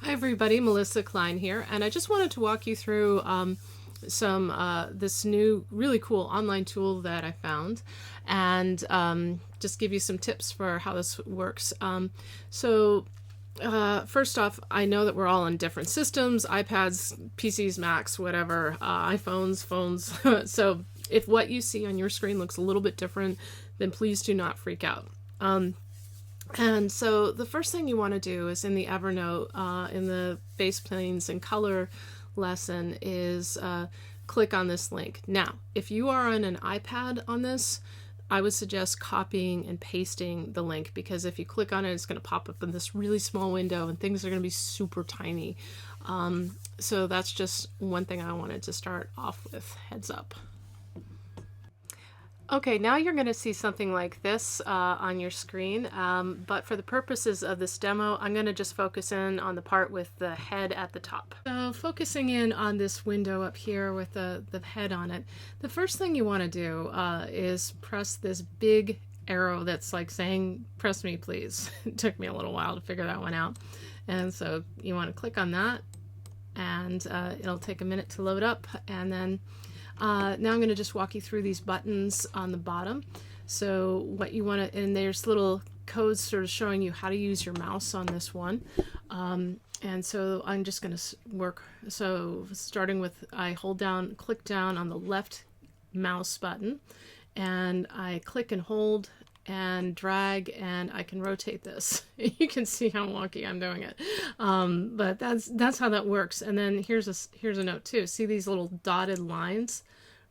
Hi everybody, Melissa Klein here, and I just wanted to walk you through this new really cool online tool that I found, and just give you some tips for how this works. First off, I know that we're all on different systems, iPads, PCs, Macs, whatever, iPhones, phones. So if what you see on your screen looks a little bit different, then please do not freak out. And so the first thing you want to do is in the Evernote, in the base planes and color lesson, is click on this link. Now, if you are on an iPad on this, I would suggest copying and pasting the link, because if you click on it, it's going to pop up in this really small window and things are going to be super tiny. So that's just one thing I wanted to start off with, heads up. Okay, now you're going to see something like this on your screen, but for the purposes of this demo, I'm going to just focus in on the part with the head at the top. So focusing in on this window up here with the head on it, the first thing you want to do is press this big arrow that's like saying, "Press me, please." It took me a little while to figure that one out. And so you want to click on that, and it'll take a minute to load up, and then now I'm going to just walk you through these buttons on the bottom. So what you want to, and there's little codes sort of showing you how to use your mouse on this one. And so I'm just going to work. So starting with, I click down on the left mouse button, and I click and hold and drag, and I can rotate this. You can see how wonky I'm doing it, but that's how that works. And then here's a note too. See these little dotted lines,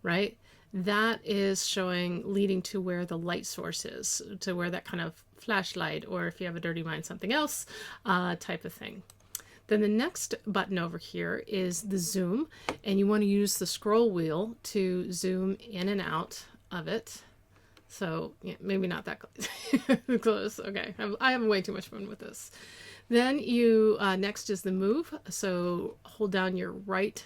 right? That is leading to where the light source is, to where that kind of flashlight, or if you have a dirty mind, something else type of thing. Then the next button over here is the zoom, and you want to use the scroll wheel to zoom in and out of it. So yeah, maybe not that close. Okay, I have way too much fun with this. Then next is the move. So hold down your right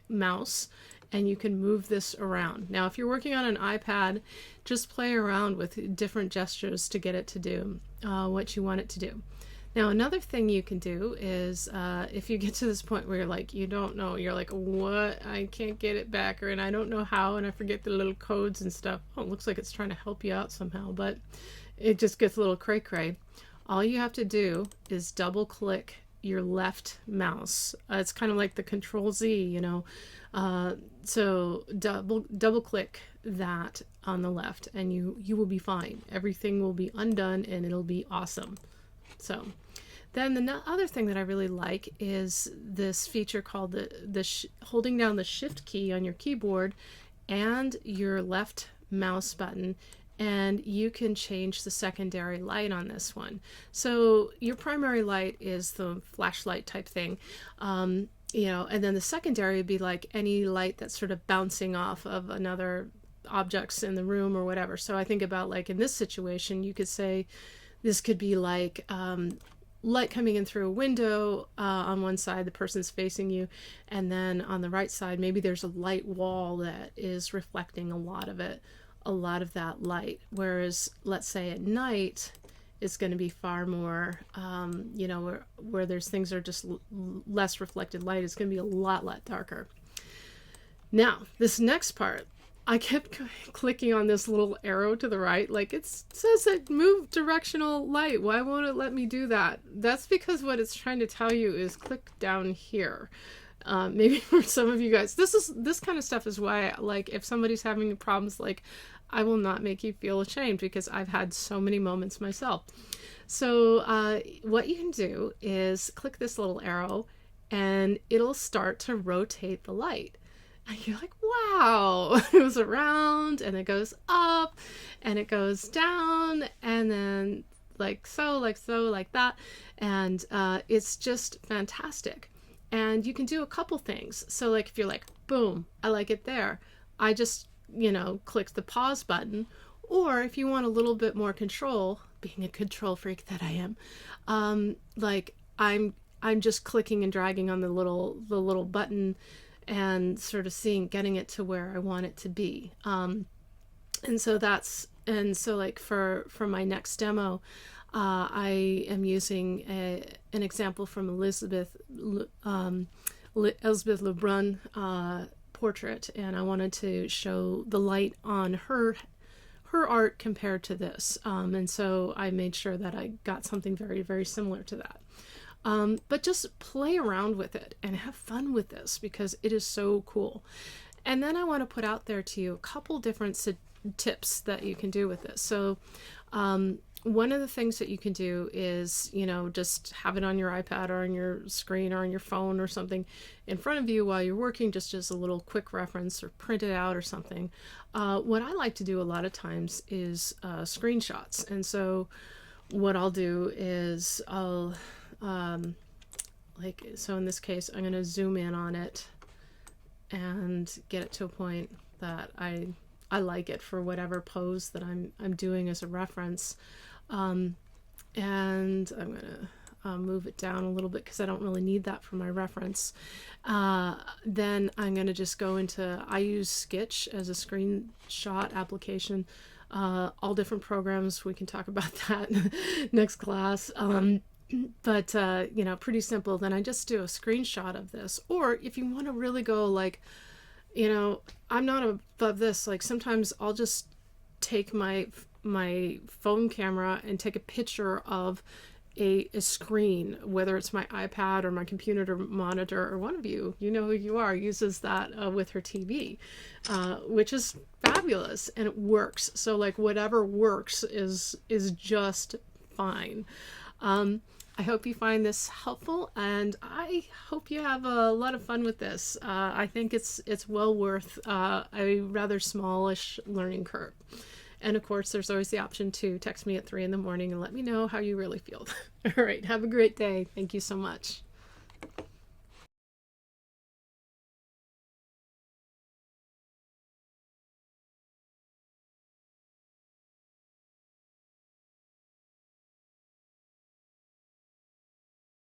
mouse and you can move this around. Now if you're working on an iPad, just play around with different gestures to get it to do what you want it to do. Now another thing you can do is if you get to this point where you're like, you don't know, you're like, what? I can't get it back, and I don't know how, and I forget the little codes and stuff. Oh, it looks like it's trying to help you out somehow, but it just gets a little cray-cray. All you have to do is double click your left mouse. It's kind of like the Control Z, you know. So double click that on the left, and you will be fine. Everything will be undone and it'll be awesome. So then the other thing that I really like is this feature called holding down the shift key on your keyboard and your left mouse button, and you can change the secondary light on this one. So your primary light is the flashlight type thing, you know, and then the secondary would be like any light that's sort of bouncing off of another objects in the room or whatever. So I think about, like in this situation, you could say, this could be like light coming in through a window on one side, the person's facing you, and then on the right side, maybe there's a light wall that is reflecting a lot of that light. Whereas, let's say at night, it's going to be far more, you know, where there's things are just less reflected light, it's going to be a lot darker. Now, this next part, I kept clicking on this little arrow to the right, like it says it move directional light. Why won't it let me do that? That's because what it's trying to tell you is click down here. Maybe for some of you guys, this kind of stuff is why, like, if somebody's having problems, like, I will not make you feel ashamed, because I've had so many moments myself. So what you can do is click this little arrow and it'll start to rotate the light. And you're like, wow, it goes around and it goes up and it goes down, and then like so, like that. And it's just fantastic. And you can do a couple things. So like if you're like, boom, I like it there, I just, you know, click the pause button. Or if you want a little bit more control, being a control freak that I am, like I'm just clicking and dragging on the little button and sort of getting it to where I want it to be. And so that's And so like for my next demo, I am using an example from Elizabeth Lebrun portrait, and I wanted to show the light on her art compared to this, and so I made sure that I got something very, very similar to that. But just play around with it and have fun with this because it is so cool. And then I want to put out there to you a couple different tips that you can do with this. So one of the things that you can do is, you know, just have it on your iPad or on your screen or on your phone or something in front of you while you're working, just as a little quick reference, or print it out or something. What I like to do a lot of times is screenshots. And so what I'll do is I'll, so in this case, I'm going to zoom in on it and get it to a point that I like it for whatever pose that I'm doing as a reference. And I'm going to move it down a little bit because I don't really need that for my reference. Then I'm going to just go into, I use Sketch as a screenshot application, all different programs. We can talk about that next class. But you know, pretty simple. Then I just do a screenshot of this. Or if you want to really go like, you know, I'm not above this. Like sometimes I'll just take my phone camera and take a picture of a screen, whether it's my iPad or my computer monitor, or one of you know who you are, uses that with her TV, which is fabulous, and it works. So like whatever works is just fine. I hope you find this helpful, and I hope you have a lot of fun with this. I think it's well worth a rather smallish learning curve. And of course, there's always the option to text me at 3 in the morning and let me know how you really feel. All right, have a great day. Thank you so much.